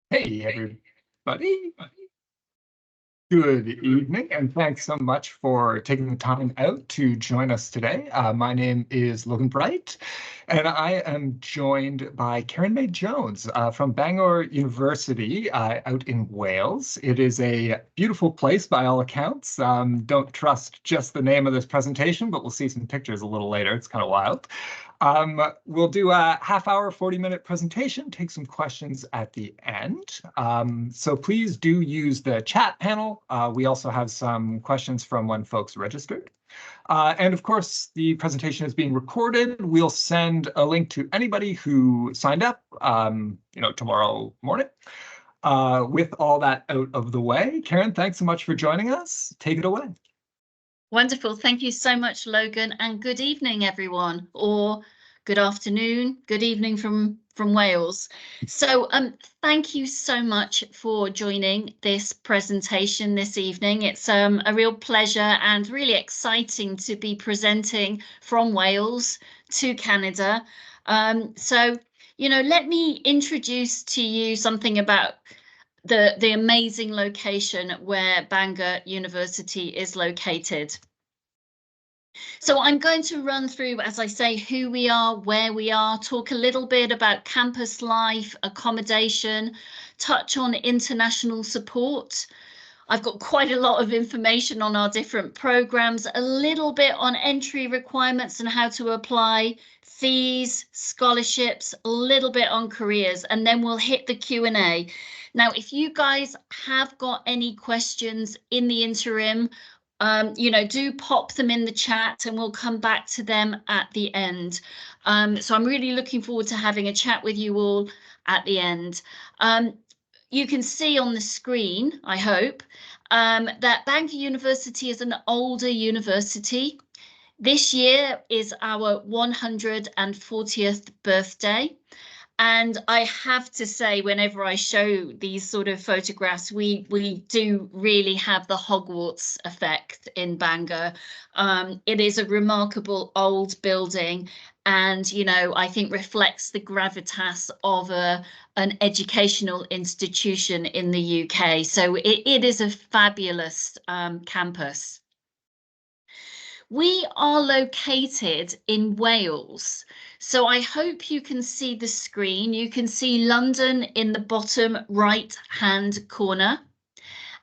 Hey, everybody. Good evening, and thanks so much for taking the time out to join us today. My name is Logan Bright, and I am joined by Karen May Jones from Bangor University out in Wales. It is a beautiful place by all accounts. Don't trust just the name of this presentation, but we'll see some pictures a little later. It's kind of wild. We'll do a half-hour, 40-minute presentation, take some questions at the end. So please do use the chat panel. We also have some questions from when folks registered. And of course, the presentation is being recorded. We'll send a link to anybody who signed up, tomorrow morning. With all that out of the way, Karen, thanks so much for joining us. Take it away. Wonderful. Thank you so much, Logan, and good evening, everyone, or good afternoon, good evening from Wales. So thank you so much for joining this presentation this evening. It's a real pleasure and really exciting to be presenting from Wales to Canada. Let me introduce to you something about the amazing location where Bangor University is located. So I'm going to run through, as I say, who we are, where we are, talk a little bit about campus life, accommodation, touch on international support. I've got quite a lot of information on our different programs, a little bit on entry requirements and how to apply, fees, scholarships, a little bit on careers, and then we'll hit the Q&A. Now, if you guys have got any questions in the interim, do pop them in the chat and we'll come back to them at the end. So I'm really looking forward to having a chat with you all at the end. You can see on the screen, I hope, that Bangor University is an older university. This year is our 140th birthday. And I have to say, whenever I show these sort of photographs, we do really have the Hogwarts effect in Bangor. It is a remarkable old building and, I think reflects the gravitas of an educational institution in the UK. So it is a fabulous campus. We are located in Wales. So I hope you can see the screen. You can see London in the bottom right-hand corner,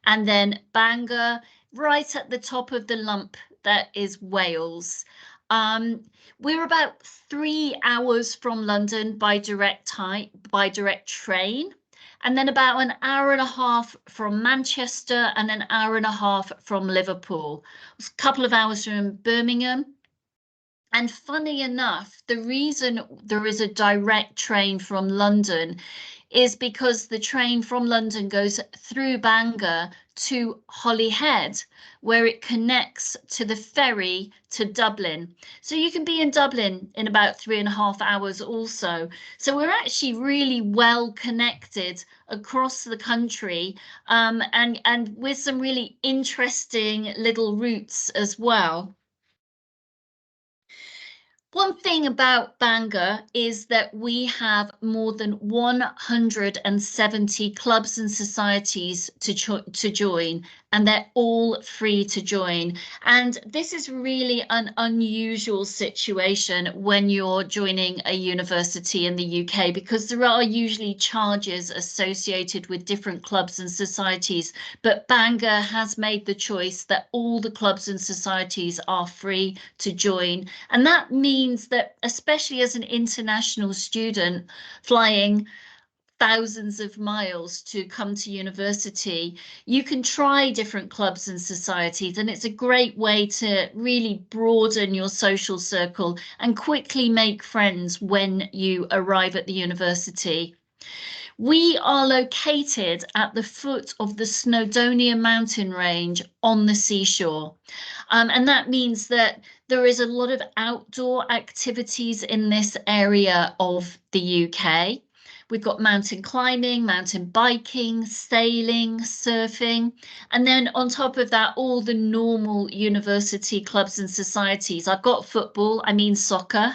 and then Bangor right at the top of the lump, that is Wales. We're about 3 hours from London by direct train, and then about an hour and a half from Manchester and an hour and a half from Liverpool. A couple of hours from Birmingham. And funny enough, the reason there is a direct train from London is because the train from London goes through Bangor to Holyhead, where it connects to the ferry to Dublin. So you can be in Dublin in about 3.5 hours also. So we're actually really well connected across the country, and with some really interesting little routes as well. One thing about Bangor is that we have more than 170 clubs and societies to join, and they're all free to join. And this is really an unusual situation when you're joining a university in the UK, because there are usually charges associated with different clubs and societies. But Bangor has made the choice that all the clubs and societies are free to join. And that means that, especially as an international student flying thousands of miles to come to university, you can try different clubs and societies, and it's a great way to really broaden your social circle and quickly make friends when you arrive at the university. We are located at the foot of the Snowdonia mountain range on the seashore. And that means that there is a lot of outdoor activities in this area of the UK. We've got mountain climbing, mountain biking, sailing, surfing, and then on top of that, all the normal university clubs and societies. I've got football, I mean soccer,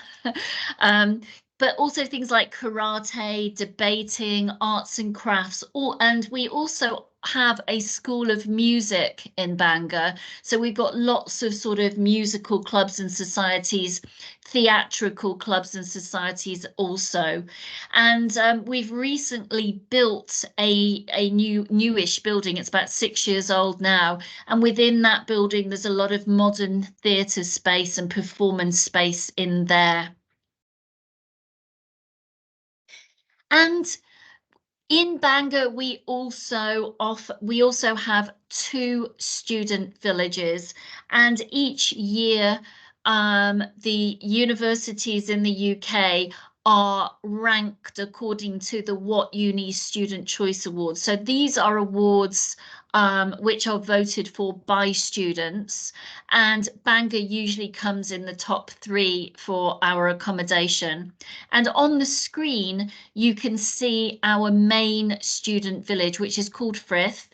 but also things like karate, debating, arts and crafts, and we also have a school of music in Bangor. So we've got lots of sort of musical clubs and societies, theatrical clubs and societies also. And we've recently built a newish building. It's about 6 years old now. And within that building, there's a lot of modern theatre space and performance space in there. And in Bangor, we also have 2 student villages, and each year the universities in the UK are ranked according to the What Uni Student Choice Awards. So these are awards which are voted for by students, and Bangor usually comes in the top 3 for our accommodation. And on the screen, you can see our main student village, which is called Frith.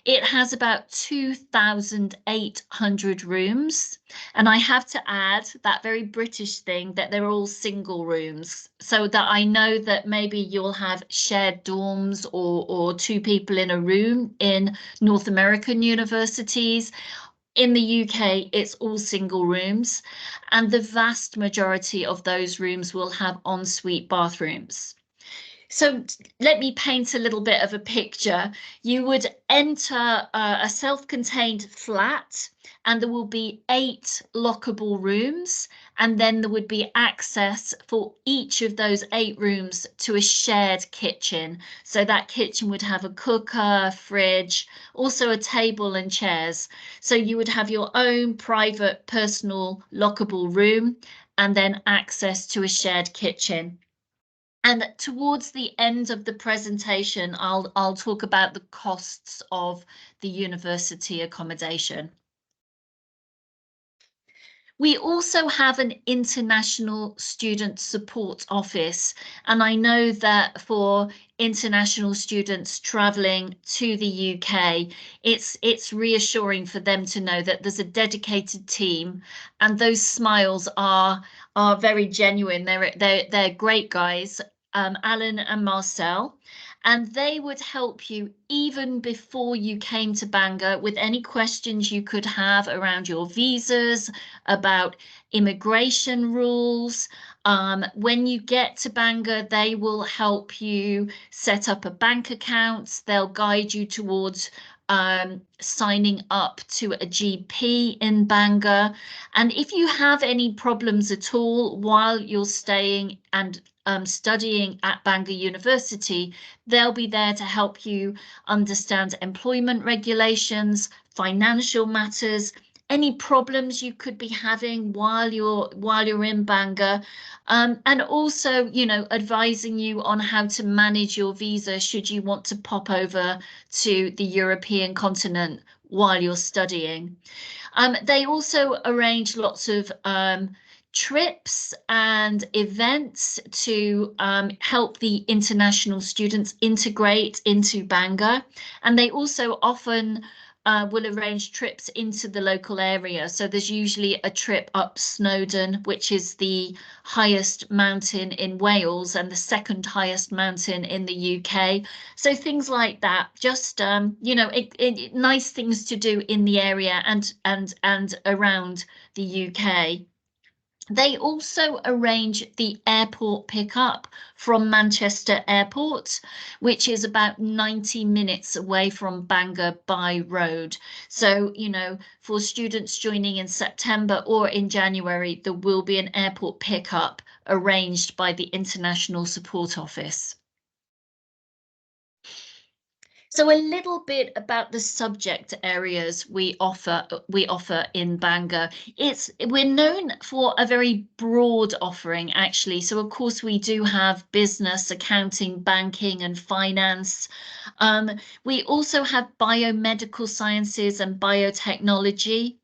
It has about 2,800 rooms. And I have to add that very British thing that they're all single rooms, so that I know that maybe you'll have shared dorms or 2 people in a room in North American universities. In the UK, it's all single rooms, and the vast majority of those rooms will have ensuite bathrooms. So let me paint a little bit of a picture. You would enter a self-contained flat, and there will be 8 lockable rooms, and then there would be access for each of those 8 rooms to a shared kitchen. So that kitchen would have a cooker, fridge, also a table and chairs. So you would have your own private, personal, lockable room, and then access to a shared kitchen. And towards the end of the presentation, I'll talk about the costs of the university accommodation. We also have an international student support office, and I know that for international students traveling to the UK, it's reassuring for them to know that there's a dedicated team, and those smiles are very genuine. They're great guys, Alan and Marcel, and they would help you even before you came to Bangor with any questions you could have around your visas, about immigration rules. When you get to Bangor, they will help you set up a bank account. They'll guide you towards signing up to a GP in Bangor. And if you have any problems at all while you're staying and studying at Bangor University, they'll be there to help you understand employment regulations, financial matters, any problems you could be having while you're in Bangor, and also, you know, advising you on how to manage your visa should you want to pop over to the European continent while you're studying. They also arrange lots of trips and events to help the international students integrate into Bangor, and they also often will arrange trips into the local area. So there's usually a trip up Snowdon, which is the highest mountain in Wales and the 2nd highest mountain in the UK. So things like that, just you know, nice things to do in the area and around the UK. They also arrange the airport pickup from Manchester Airport, which is about 90 minutes away from Bangor by road. So, you know, for students joining in September or in January, there will be an airport pickup arranged by the International Support Office. So a little bit about the subject areas we offer in Bangor. We're known for a very broad offering, actually. So of course we do have business, accounting, banking and finance. We also have biomedical sciences and biotechnology,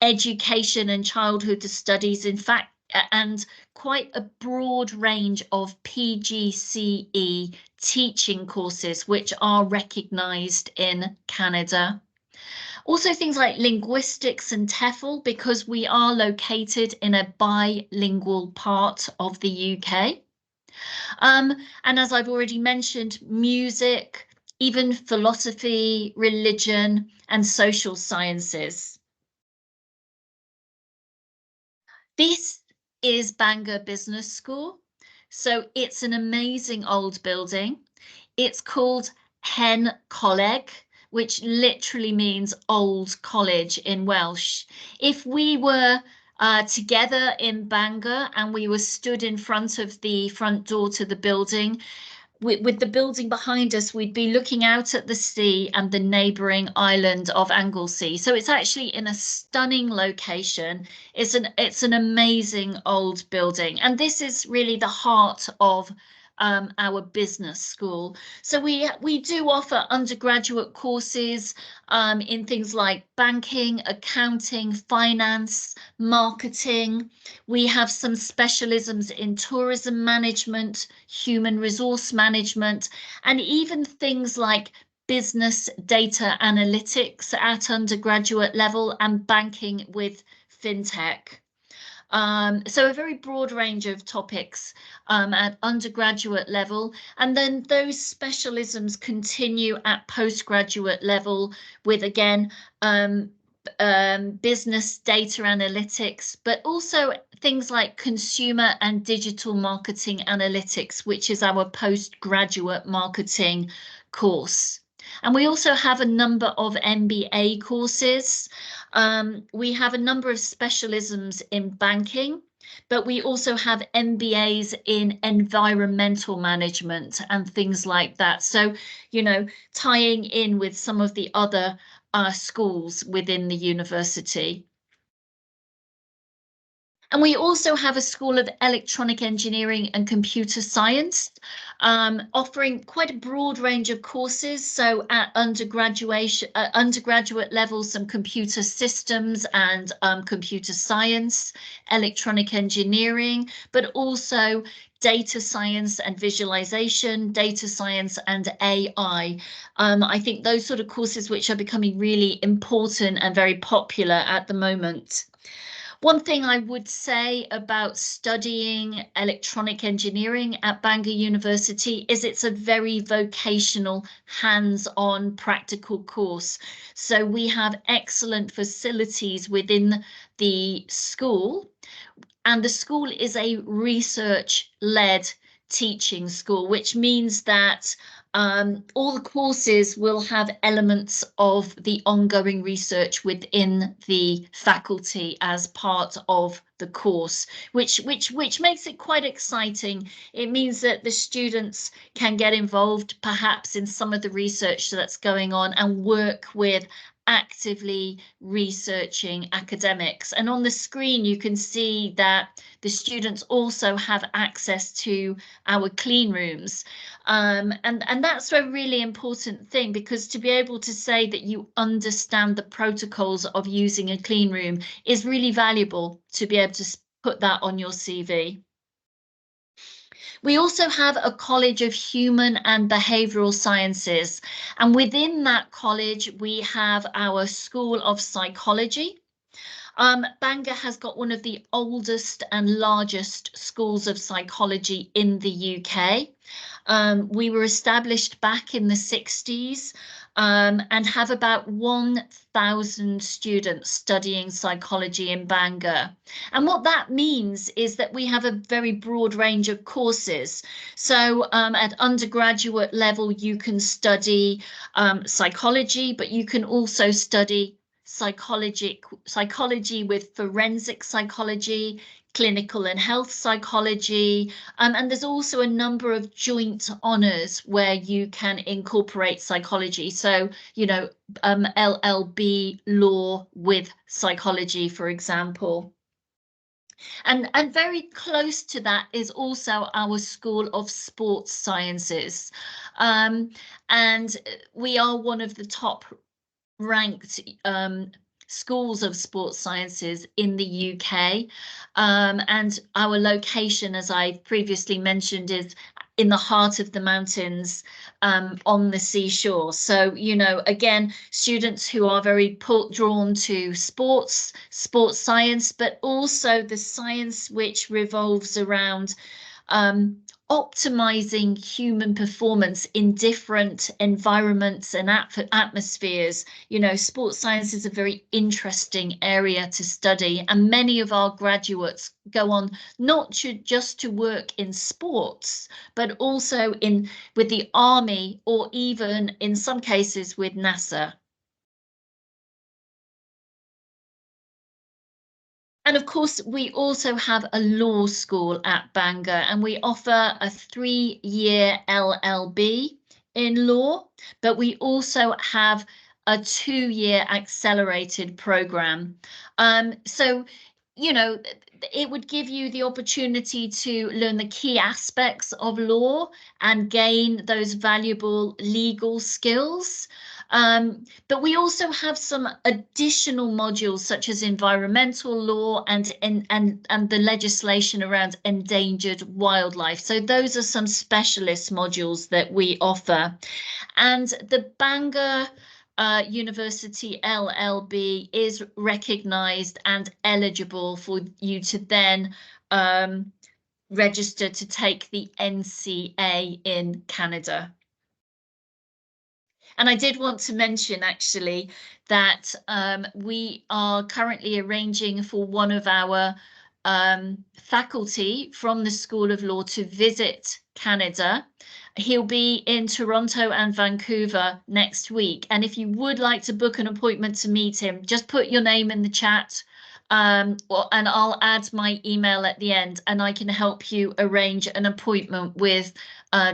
education and childhood studies, in fact, and quite a broad range of PGCE teaching courses which are recognised in Canada. Also things like linguistics and TEFL, because we are located in a bilingual part of the UK. And as I've already mentioned, music, even philosophy, religion, and social sciences. This is Bangor Business School. So it's an amazing old building. It's called Hen Coleg, which literally means old college in Welsh. If we were together in Bangor and we were stood in front of the front door to the building, with the building behind us, we'd be looking out at the sea and the neighbouring island of Anglesey. So it's actually in a stunning location. It's an amazing old building, and this is really the heart of our business school. So we do offer undergraduate courses in things like banking, accounting, finance, marketing. We have some specialisms in tourism management, human resource management, and even things like business data analytics at undergraduate level and banking with fintech. So a very broad range of topics at undergraduate level, and then those specialisms continue at postgraduate level with, again, business data analytics, but also things like consumer and digital marketing analytics, which is our postgraduate marketing course. And we also have a number of MBA courses. We have a number of specialisms in banking, but we also have MBAs in environmental management and things like that. So, you know, tying in with some of the other schools within the university. And we also have a School of Electronic Engineering and Computer Science, offering quite a broad range of courses. So at undergraduate level, some computer systems and computer science, electronic engineering, but also data science and visualization, data science and AI. I think those sort of courses which are becoming really important and very popular at the moment. One thing I would say about studying electronic engineering at Bangor University is it's a very vocational, hands-on practical course. So we have excellent facilities within the school, and the school is a research-led teaching school, which means that all the courses will have elements of the ongoing research within the faculty as part of the course, which makes it quite exciting. It means that the students can get involved perhaps in some of the research that's going on and work with actively researching academics. And on the screen, you can see that the students also have access to our clean rooms. And that's a really important thing, because to be able to say that you understand the protocols of using a clean room is really valuable to be able to put that on your CV. We also have a College of Human and Behavioural Sciences, and within that college we have our School of Psychology. Bangor has got one of the oldest and largest schools of psychology in the UK. We were established back in the 60s and have about 1,000 students studying psychology in Bangor. And what that means is that we have a very broad range of courses. So at undergraduate level, you can study psychology, but you can also study psychology with forensic psychology, clinical and health psychology, and there's also a number of joint honours where you can incorporate psychology. So, you know, LLB law with psychology, for example. And very close to that is also our School of Sports Sciences. And we are one of the top ranked schools of sports sciences in the UK, and our location, as I previously mentioned, is in the heart of the mountains on the seashore. So, you know, again, students who are very drawn to sports science, but also the science which revolves around optimizing human performance in different environments and atmospheres. You know, sports science is a very interesting area to study, and many of our graduates go on not just to work in sports, but also with the army, or even in some cases with NASA. And of course, we also have a law school at Bangor, and we offer a 3-year LLB in law, but we also have a 2-year accelerated program. So, you know, it would give you the opportunity to learn the key aspects of law and gain those valuable legal skills. But we also have some additional modules such as environmental law and the legislation around endangered wildlife. So those are some specialist modules that we offer. And the Bangor University LLB is recognised and eligible for you to then register to take the NCA in Canada. And I did want to mention actually that we are currently arranging for one of our faculty from the School of Law to visit Canada. He'll be in Toronto and Vancouver next week. And if you would like to book an appointment to meet him, just put your name in the chat, and I'll add my email at the end, and I can help you arrange an appointment with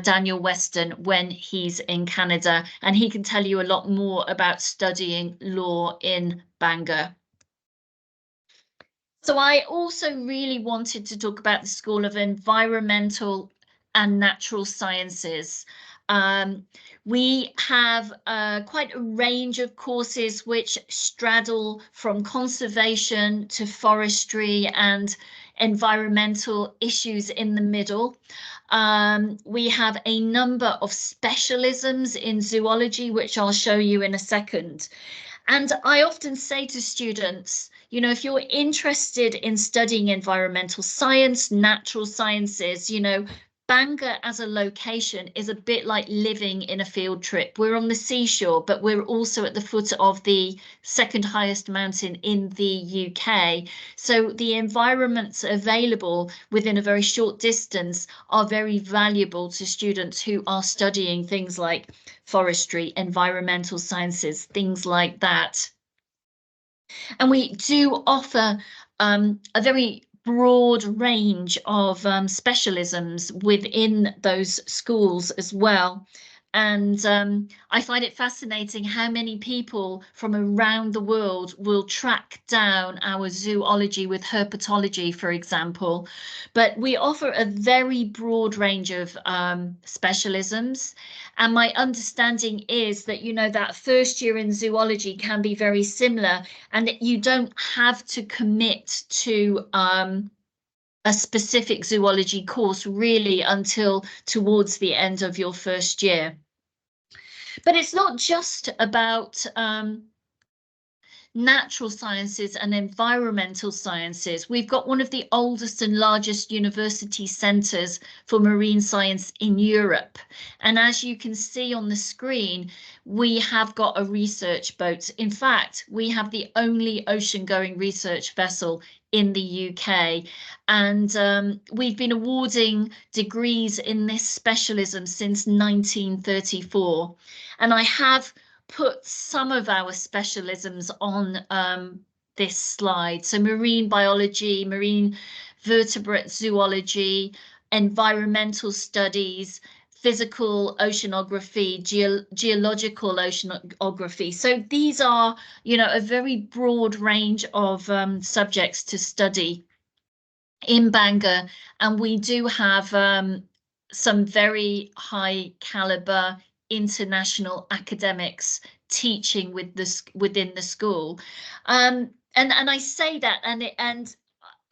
Daniel Weston when he's in Canada, and he can tell you a lot more about studying law in Bangor. So I also really wanted to talk about the School of Environmental and Natural Sciences. We have quite a range of courses which straddle from conservation to forestry and environmental issues in the middle. We have a number of specialisms in zoology, which I'll show you in a second. And I often say to students, you know, if you're interested in studying environmental science, natural sciences, you know, Bangor as a location is a bit like living in a field trip. We're on the seashore, but we're also at the foot of the second highest mountain in the UK. So the environments available within a very short distance are very valuable to students who are studying things like forestry, environmental sciences, things like that. And we do offer a very broad range of specialisms within those schools as well. And I find it fascinating how many people from around the world will track down our zoology with herpetology, for example. But we offer a very broad range of specialisms. And my understanding is that, you know, that first year in zoology can be very similar, and that you don't have to commit to a specific zoology course really until towards the end of your first year. But it's not just about natural sciences and environmental sciences. We've got one of the oldest and largest university centres for marine science in Europe. And as you can see on the screen, we have got a research boat. In fact, we have the only ocean-going research vessel in the UK. And we've been awarding degrees in this specialism since 1934. And I have put some of our specialisms on this slide. So marine biology, marine vertebrate zoology, environmental studies, physical oceanography, geological oceanography. So these are, you know, a very broad range of subjects to study in Bangor, and we do have some very high caliber international academics teaching within the school, and I say that, and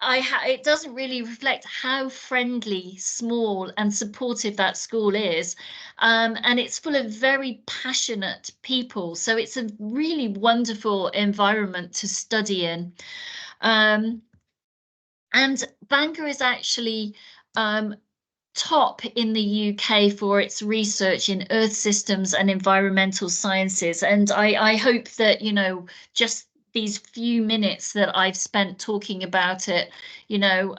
it doesn't really reflect how friendly, small, and supportive that school is, and it's full of very passionate people. So it's a really wonderful environment to study in, and Bangor is actually top in the UK for its research in earth systems and environmental sciences. And I hope that, you know, just these few minutes that I've spent talking about it, you know,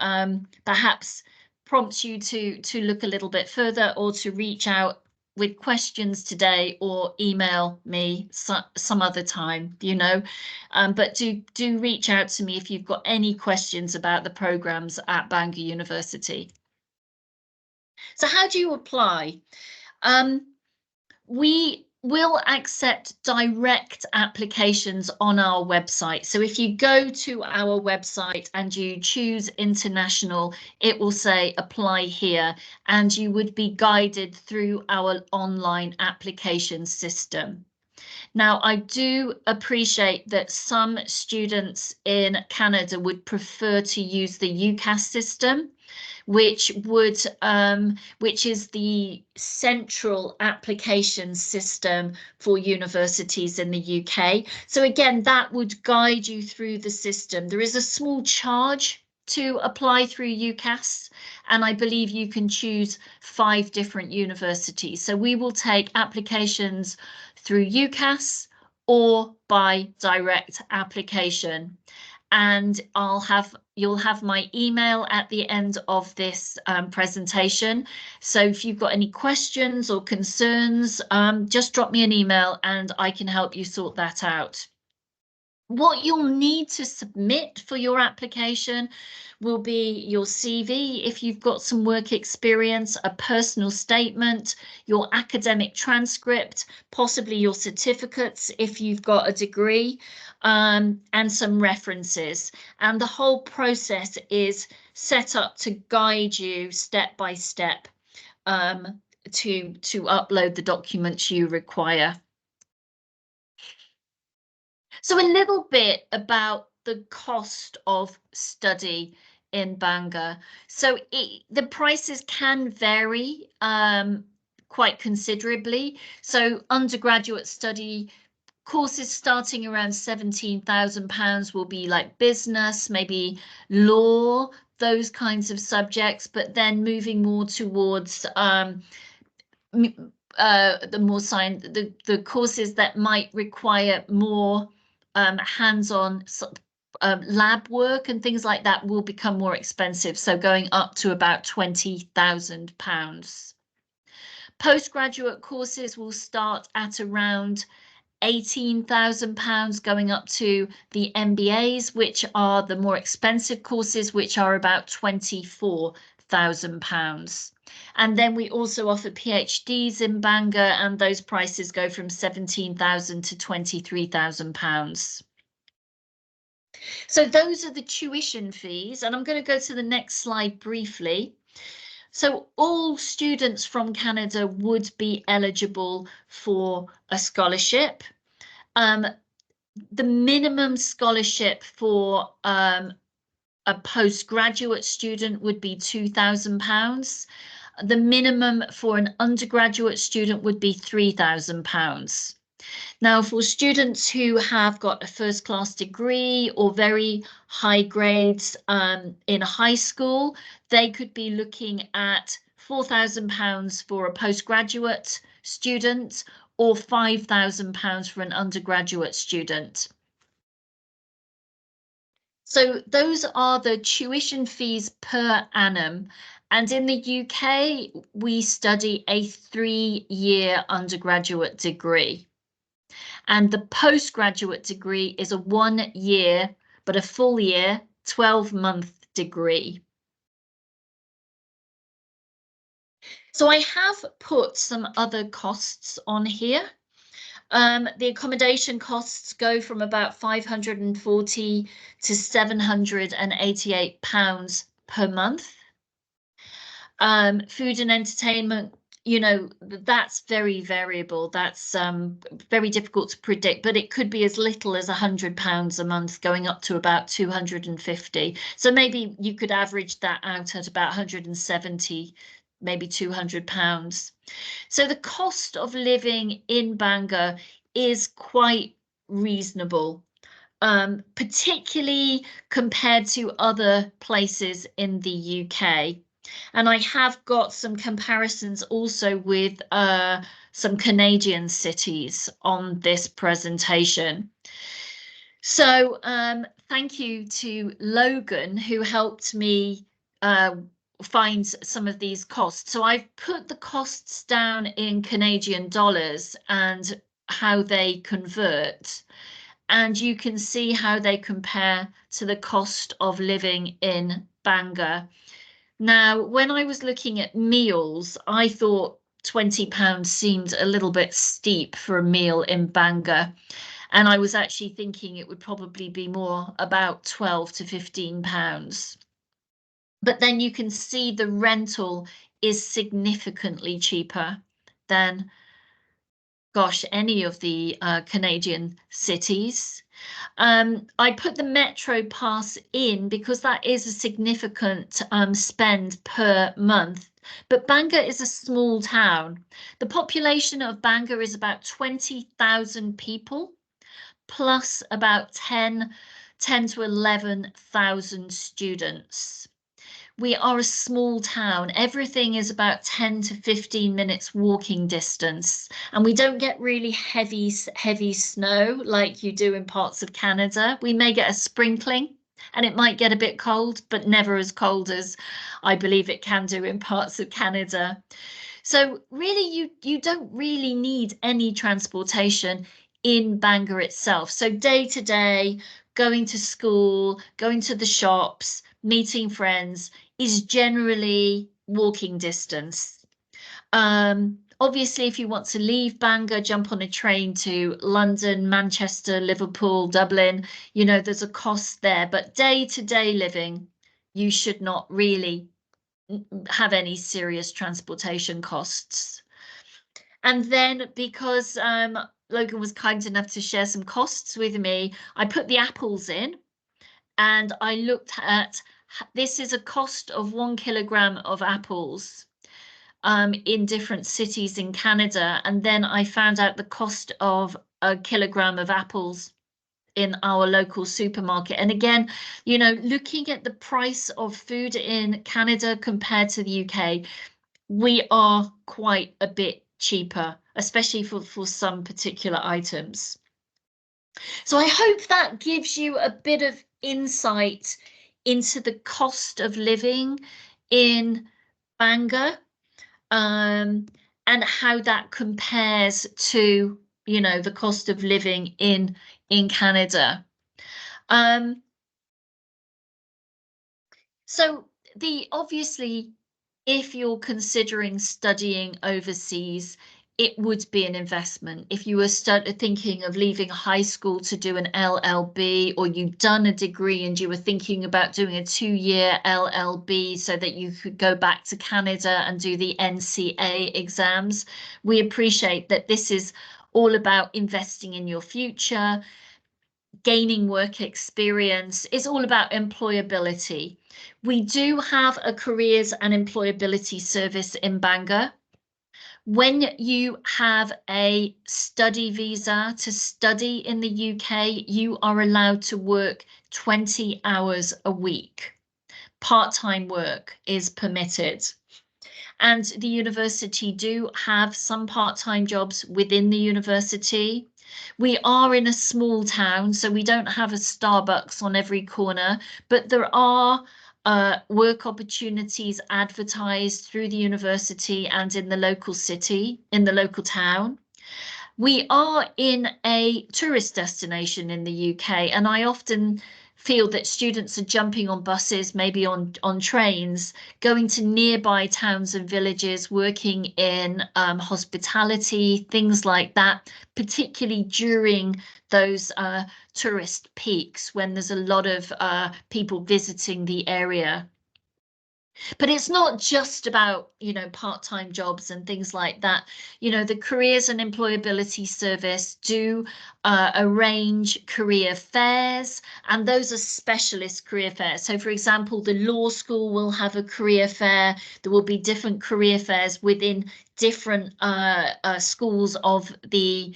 perhaps prompts you to look a little bit further or to reach out with questions today or email me some other time, you know. But do reach out to me if you've got any questions about the programs at Bangor University. So how do you apply? We will accept direct applications on our website. So if you go to our website and you choose international, it will say apply here, and you would be guided through our online application system. Now, I do appreciate that some students in Canada would prefer to use the UCAS system, which is the central application system for universities in the UK. So again, that would guide you through the system. There is a small charge to apply through UCAS, and I believe you can choose 5 different universities. So we will take applications through UCAS or by direct application. And you'll have my email at the end of this presentation. So if you've got any questions or concerns, just drop me an email and I can help you sort that out. What you'll need to submit for your application will be your CV if you've got some work experience, a personal statement, your academic transcript, possibly your certificates if you've got a degree, and some references. And the whole process is set up to guide you step by step to upload the documents you require. So a little bit about the cost of study in Bangor. So the prices can vary quite considerably. So undergraduate study courses starting around £17,000 will be like business, maybe law, those kinds of subjects, but then moving more towards the more the courses that might require more hands-on lab work and things like that will become more expensive, so going up to about £20,000. Postgraduate courses will start at around £18,000 going up to the MBAs, which are the more expensive courses, which are about £24,000. And then we also offer PhDs in Bangor, and those prices go from £17,000 to £23,000. So those are the tuition fees, and I'm going to go to the next slide briefly. So all students from Canada would be eligible for a scholarship. The minimum scholarship for a postgraduate student would be £2,000. The minimum for an undergraduate student would be £3,000. Now, for students who have got a first-class degree or very high grades in high school, they could be looking at £4,000 for a postgraduate student or £5,000 for an undergraduate student. So those are the tuition fees per annum. And in the UK, we study a 3-year undergraduate degree. And the postgraduate degree is a 1-year, but a full year, 12-month degree. So I have put some other costs on here. The accommodation costs go from about £540 to £788 per month. Food and entertainment, you know, that's very variable. That's very difficult to predict, but it could be as little as £100 a month going up to about 250. So maybe you could average that out at about 170, maybe £200. So the cost of living in Bangor is quite reasonable, particularly compared to other places in the UK. And I have got some comparisons also with some Canadian cities on this presentation. So thank you to Logan, who helped me find some of these costs. So I've put the costs down in Canadian dollars and how they convert. And you can see how they compare to the cost of living in Bangor. Now, when I was looking at meals, I thought £20 seemed a little bit steep for a meal in Bangor. And I was actually thinking it would probably be more about £12 to £15. But then you can see the rental is significantly cheaper than, gosh, any of the Canadian cities. I put the Metro Pass in because that is a significant spend per month. But Bangor is a small town. The population of Bangor is about 20,000 people, plus about 10 to 11,000 students. We are a small town. Everything is about 10 to 15 minutes walking distance, and we don't get really heavy snow like you do in parts of Canada. We may get a sprinkling and it might get a bit cold, but never as cold as I believe it can do in parts of Canada. So really, you don't really need any transportation in Bangor itself. So day to day, going to school, going to the shops, meeting friends is generally walking distance. Obviously, if you want to leave Bangor, jump on a train to London, Manchester, Liverpool, Dublin, you know, there's a cost there, but day-to-day living, you should not really have any serious transportation costs. And then because Logan was kind enough to share some costs with me, I put the apples in and I looked at, this is a cost of 1 kilogram of apples in different cities in Canada. And then I found out the cost of a kilogram of apples in our local supermarket. And again, you know, looking at the price of food in Canada compared to the UK, we are quite a bit cheaper, especially for some particular items. So I hope that gives you a bit of insight into the cost of living in Bangor, and how that compares to, you know, the cost of living in Canada. So obviously, if you're considering studying overseas, it would be an investment. If you were thinking of leaving high school to do an LLB, or you've done a degree and you were thinking about doing a 2-year LLB so that you could go back to Canada and do the NCA exams, we appreciate that this is all about investing in your future, gaining work experience. It's all about employability. We do have a careers and employability service in Bangor. When you have a study visa to study in the UK, you are allowed to work 20 hours a week. Part-time work is permitted. And the university do have some part-time jobs within the university. We are in a small town, so we don't have a Starbucks on every corner, but there are work opportunities advertised through the university and in the local city, in the local town. We are in a tourist destination in the UK, and I often feel that students are jumping on buses, maybe on trains, going to nearby towns and villages, working in hospitality, things like that, particularly during those tourist peaks when there's a lot of people visiting the area. But it's not just about, you know, part-time jobs and things like that. You know, the Careers and Employability Service do arrange career fairs, and those are specialist career fairs. So, for example, the law school will have a career fair. There will be different career fairs within different schools of the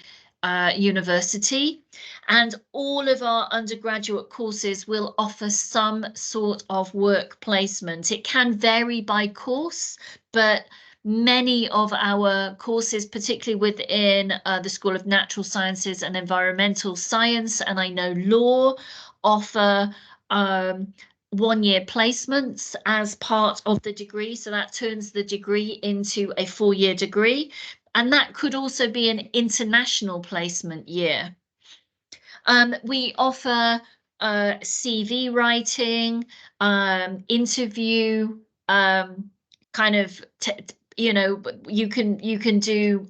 university, and all of our undergraduate courses will offer some sort of work placement. It can vary by course, but many of our courses, particularly within the School of Natural Sciences and Environmental Science, and I know law, offer 1-year placements as part of the degree. So that turns the degree into a 4-year degree. And that could also be an international placement year. We offer CV writing, interview, kind of, you can do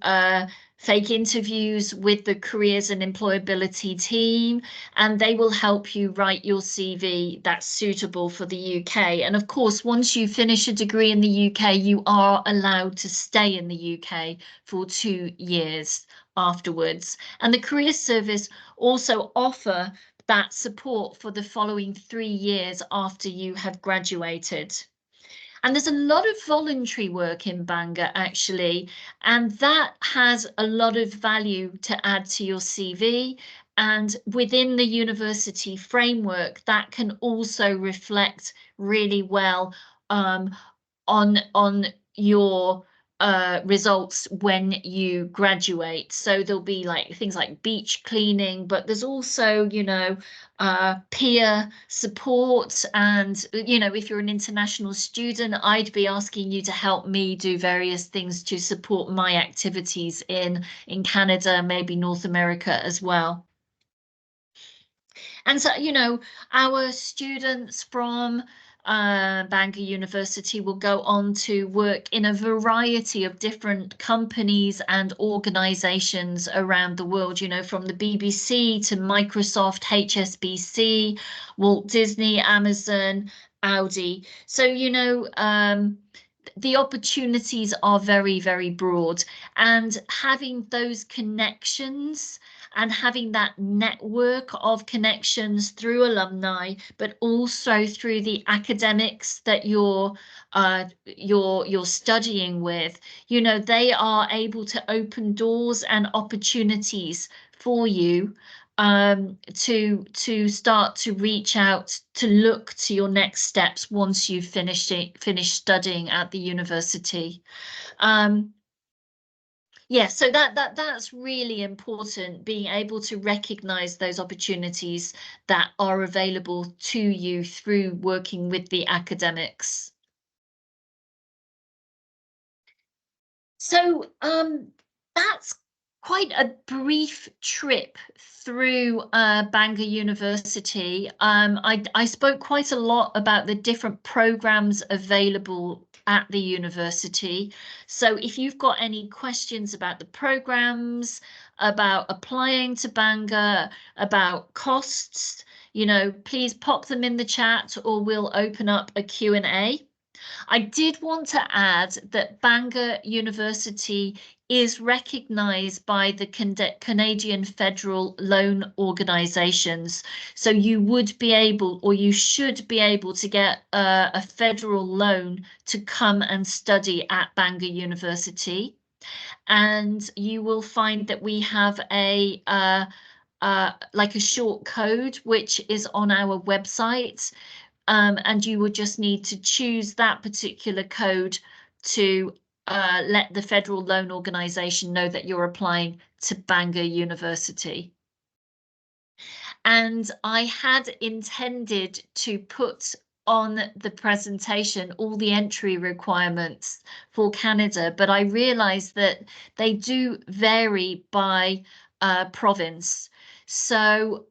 fake interviews with the careers and employability team, and they will help you write your CV that's suitable for the UK. And of course, once you finish a degree in the UK, you are allowed to stay in the UK for 2 years afterwards. And the Career Service also offer that support for the following 3 years after you have graduated. And there's a lot of voluntary work in Bangor, actually, and that has a lot of value to add to your CV. And within the university framework, that can also reflect really well on your results when you graduate. So there'll be like things like beach cleaning, but there's also, peer support. And, if you're an international student, I'd be asking you to help me do various things to support my activities in Canada, maybe North America as well. And so, our students from Bangor University will go on to work in a variety of different companies and organizations around the world, from the BBC to Microsoft, HSBC, Walt Disney, Amazon, Audi. So, the opportunities are very, very broad, and having those connections and having that network of connections through alumni, but also through the academics that you're studying with, they are able to open doors and opportunities for you to start to reach out, to look to your next steps once you've finished studying at the university. Yeah, so that's really important, being able to recognize those opportunities that are available to you through working with the academics. So that's quite a brief trip through Bangor University. I spoke quite a lot about the different programs available at the university. So if you've got any questions about the programs, about applying to Bangor, about costs, please pop them in the chat, or we'll open up a Q&A. I did want to add that Bangor University is recognised by the Canadian Federal Loan Organisations. So you would be able, or you should be able, to get a federal loan to come and study at Bangor University. And you will find that we have like a short code, which is on our website. And you would just need to choose that particular code to let the Federal Loan Organisation know that you're applying to Bangor University. And I had intended to put on the presentation all the entry requirements for Canada, but I realised that they do vary by province. So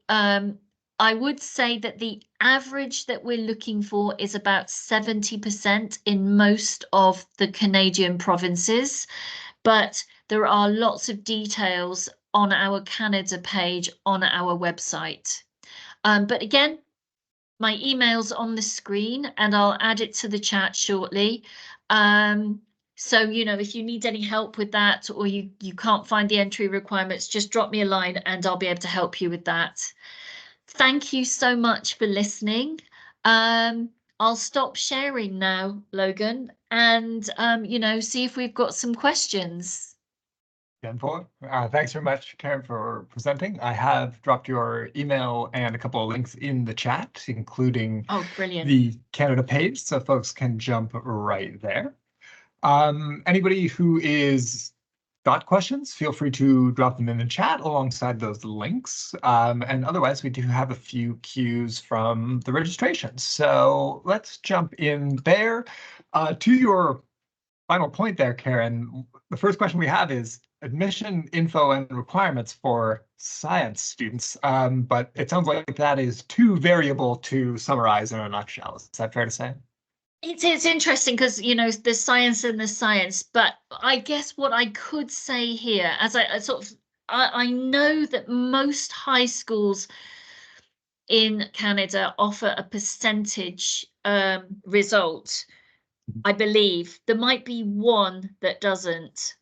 I would say that the average that we're looking for is about 70% in most of the Canadian provinces, but there are lots of details on our Canada page on our website. But again, my email's on the screen and I'll add it to the chat shortly. So, if you need any help with that, or you can't find the entry requirements, just drop me a line and I'll be able to help you with that. Thank you so much for listening. I'll stop sharing now, Logan, and see if we've got some questions. Gen 4. Thanks very much, Karen, for presenting. I have dropped your email and a couple of links in the chat, including Oh, brilliant. the Canada page, so folks can jump right there. Anybody who is got questions, feel free to drop them in the chat alongside those links. And otherwise, we do have a few cues from the registration. So let's jump in there. To your final point there, Karen, the first question we have is admission info and requirements for science students. But it sounds like that is too variable to summarize in a nutshell. Is that fair to say? It's interesting because, you know, there's science and there's science, but I guess what I could say here, as I sort of, I know that most high schools in Canada offer a percentage result. I believe there might be one that doesn't.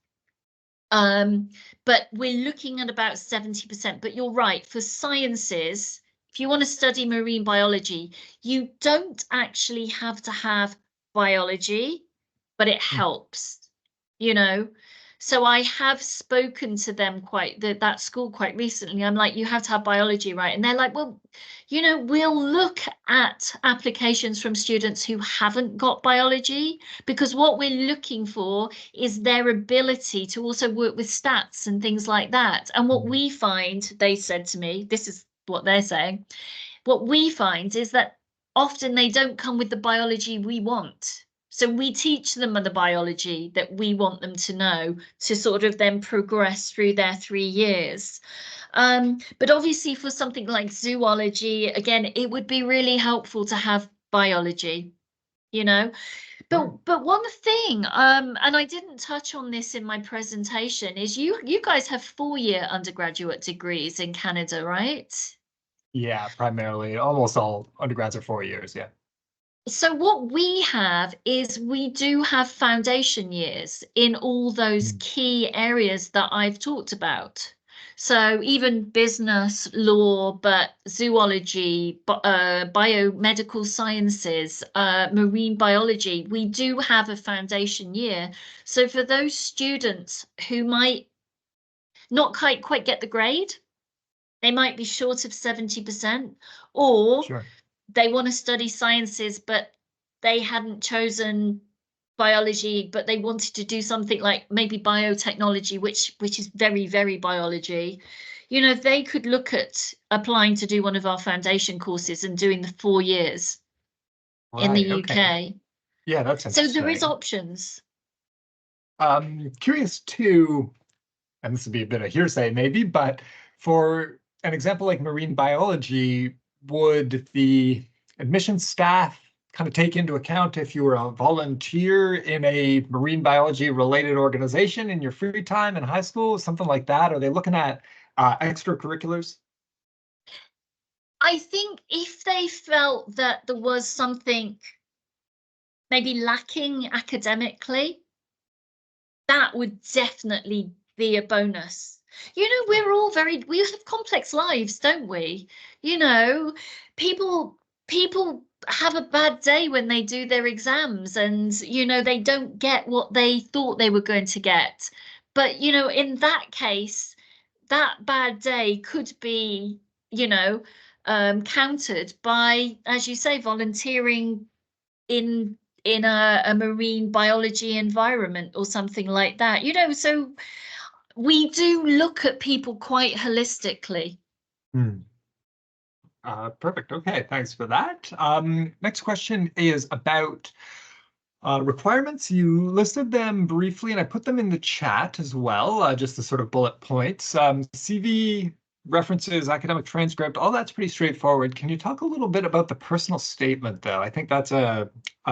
But we're looking at about 70%. But you're right, for sciences, if you want to study marine biology, you don't actually have to have biology, but it helps, you know. So I have spoken to them that school quite recently. I'm like, you have to have biology, right? And they're like, well, you know, we'll look at applications from students who haven't got biology, because what we're looking for is their ability to also work with stats and things like that. And what we find, they said to me, this is what they're saying, what we find is that often they don't come with the biology we want. So we teach them the biology that we want them to know to sort of then progress through their 3 years. But obviously for something like zoology, again, it would be really helpful to have biology, you know. But one thing, and I didn't touch on this in my presentation, is you guys have 4-year undergraduate degrees in Canada, right? Yeah, primarily. Almost all undergrads are 4 years, yeah. So what we have is we do have foundation years in all those key areas that I've talked about. So even business, law, but zoology, biomedical sciences, marine biology, we do have a foundation year. So for those students who might not quite get the grade, they might be short of 70%, or Sure. they want to study sciences, but they hadn't chosen biology, but they wanted to do something like maybe biotechnology, which is very, very biology. You know, they could look at applying to do one of our foundation courses and doing the 4 years in the Right, okay. UK. Yeah, that's So there is interesting. options. Curious too, and this would be a bit of hearsay maybe, but for an example like marine biology, would the admissions staff kind of take into account if you were a volunteer in a marine biology related organization in your free time in high school, something like that? Are they looking at extracurriculars? I think if they felt that there was something maybe lacking academically, that would definitely be a bonus. You know, we have complex lives, don't we? You know, people have a bad day when they do their exams and, you know, they don't get what they thought they were going to get. But, you know, in that case, that bad day could be, you know, countered by, as you say, volunteering in a marine biology environment or something like that, you know. So we do look at people quite holistically. Perfect. Okay, thanks for that. Next question is about requirements. You listed them briefly, and I put them in the chat as well, just the sort of bullet points. CV, references, academic transcript, all that's pretty straightforward. Can you talk a little bit about the personal statement, though? I think that's a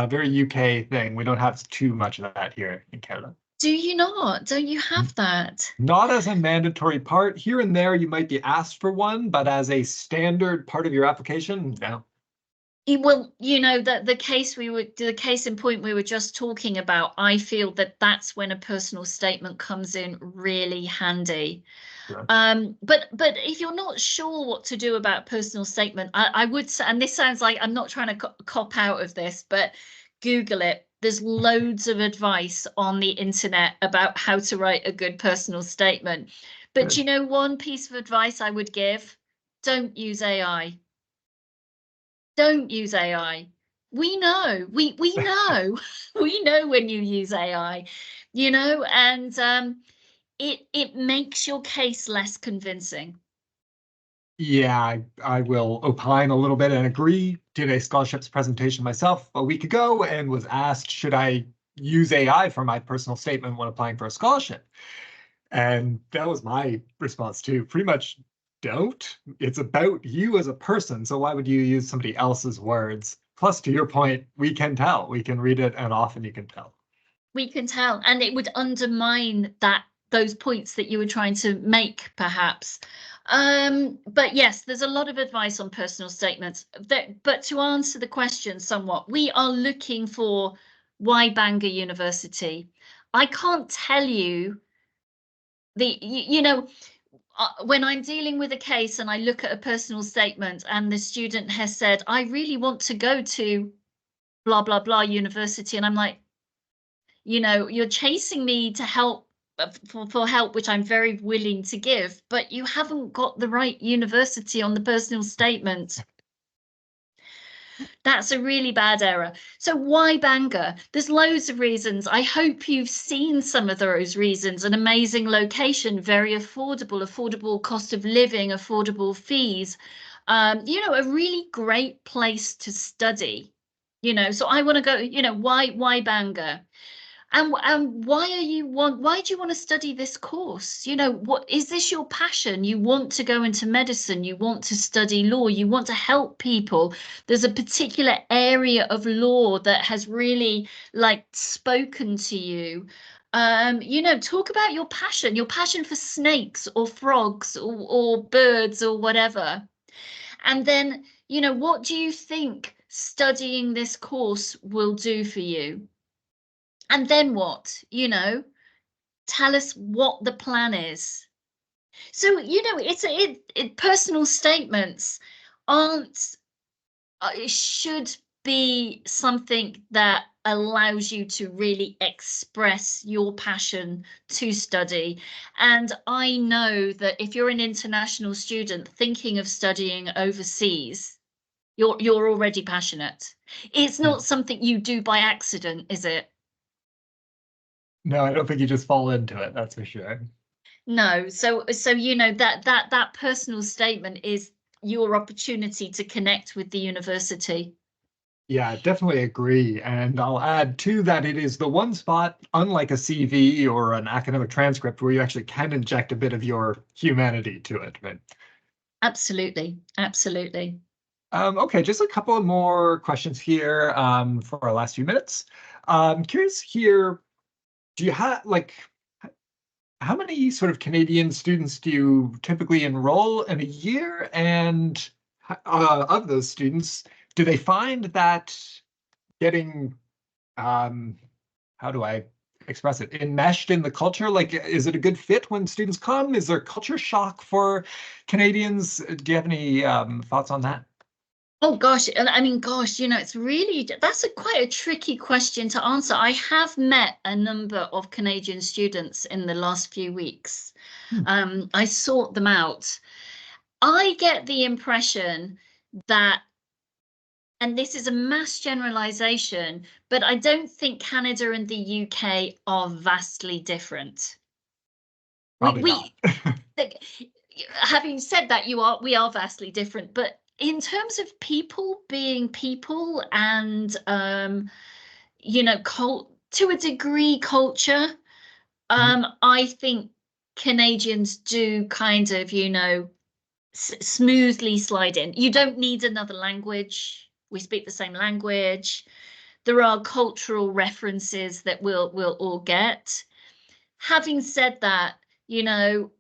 very UK thing. We don't have too much of that here in Canada. Do you not? Don't you have that? Not as a mandatory part. Here and there, you might be asked for one, but as a standard part of your application, no. Well, you know, the case in point we were just talking about, I feel that that's when a personal statement comes in really handy. Sure. But if you're not sure what to do about personal statement, I would say, and this sounds like I'm not trying to cop out of this, but Google it. There's loads of advice on the internet about how to write a good personal statement. But you know, one piece of advice I would give, don't use AI. Don't use AI. We know, we know, we know when you use AI, you know, and it makes your case less convincing. Yeah, I will opine a little bit and agree. Did a scholarships presentation myself a week ago and was asked, should I use AI for my personal statement when applying for a scholarship? And that was my response too. Pretty much don't. It's about you as a person. So why would you use somebody else's words? Plus, to your point, we can tell. We can read it and often you can tell. We can tell, and it would undermine those points that you were trying to make, perhaps. But yes, there's a lot of advice on personal statements. But to answer the question somewhat, we are looking for why Bangor University. I can't tell you you know, when I'm dealing with a case and I look at a personal statement and the student has said, I really want to go to blah, blah, blah university. And I'm like, you know, you're chasing me to help for help, which I'm very willing to give, but you haven't got the right university on the personal statement. That's a really bad error. So why Bangor? There's loads of reasons. I hope you've seen some of those reasons. An amazing location, very affordable, affordable cost of living, affordable fees. You know, a really great place to study. You know, so I want to go, you know, why Bangor? And why do you want to study this course? You know, what is this your passion? You want to go into medicine, you want to study law, you want to help people. There's a particular area of law that has really like spoken to you. You know, talk about your passion for snakes or frogs or birds or whatever. And then, you know, what do you think studying this course will do for you? And then what? You know, tell us what the plan is. So, you know, personal statements aren't, it should be something that allows you to really express your passion to study. And I know that if you're an international student thinking of studying overseas, you're already passionate. It's not something you do by accident, is it? No, I don't think you just fall into it, that's for sure. No, so you know that personal statement is your opportunity to connect with the university. Yeah, definitely agree. And I'll add too that it is the one spot, unlike a CV or an academic transcript, where you actually can inject a bit of your humanity to it, right? Absolutely, absolutely. Okay, just a couple of more questions here for our last few minutes. Curious here, do you have like how many sort of Canadian students do you typically enroll in a year? And of those students, do they find that getting how do I express it? Enmeshed in the culture? Like, is it a good fit when students come? Is there culture shock for Canadians? Do you have any thoughts on that? Oh gosh, and I mean, gosh, you know, it's really that's quite a tricky question to answer. I have met a number of Canadian students in the last few weeks. Hmm. I sought them out. I get the impression that, and this is a mass generalization, but I don't think Canada and the UK are vastly different. We Probably not. we Having said that, we are vastly different, but in terms of people being people and you know, to a degree culture, Mhm. I think Canadians do kind of, you know, smoothly slide in. You don't need another language. We speak the same language. There are cultural references that we'll all get. Having said that, you know,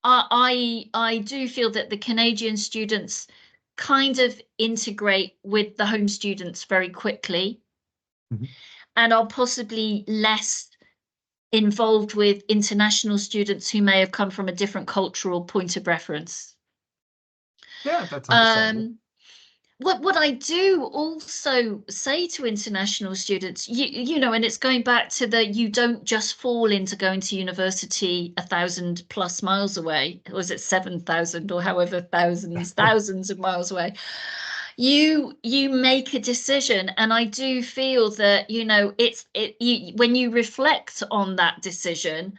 I do feel that the Canadian students kind of integrate with the home students very quickly Mhm. and are possibly less involved with international students who may have come from a different cultural point of reference. Yeah, that's understandable. Um, what I do also say to international students, you know, and it's going back to the, you don't just fall into going to university 1,000+ miles away, or is it 7,000 or however thousands of miles away. You make a decision, and I do feel that, you know, when you reflect on that decision,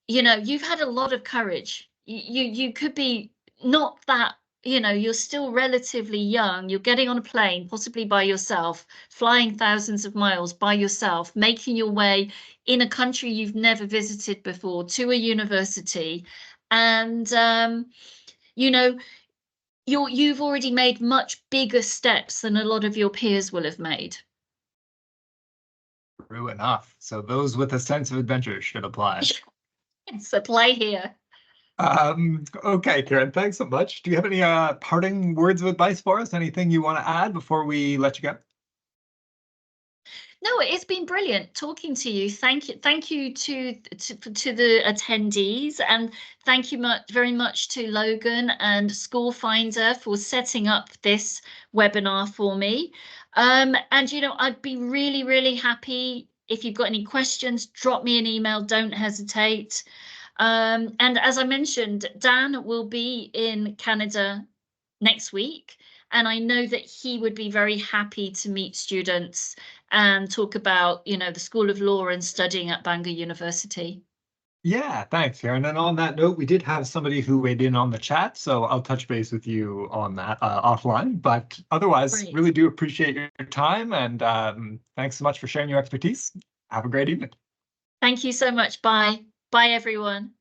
you know, you've had a lot of courage. You could be not that, you know, you're still relatively young. You're getting on a plane, possibly by yourself, flying thousands of miles by yourself, making your way in a country you've never visited before to a university. And you know, you've already made much bigger steps than a lot of your peers will have made. True enough. So those with a sense of adventure should apply. So play here. Okay, Karen, thanks so much. Do you have any parting words of advice for us? Anything you want to add before we let you go? No, it's been brilliant talking to you. Thank you to the attendees, and thank you very much to Logan and School Finder for setting up this webinar for me. And you know, I'd be really happy if you've got any questions, drop me an email, don't hesitate. And as I mentioned, Dan will be in Canada next week, and I know that he would be very happy to meet students and talk about, you know, the School of Law and studying at Bangor University. Yeah, thanks, Karen. And on that note, we did have somebody who weighed in on the chat, so I'll touch base with you on that offline. But otherwise, Great. really do appreciate your time, and thanks so much for sharing your expertise. Have a great evening. Thank you so much. Bye. Bye, everyone.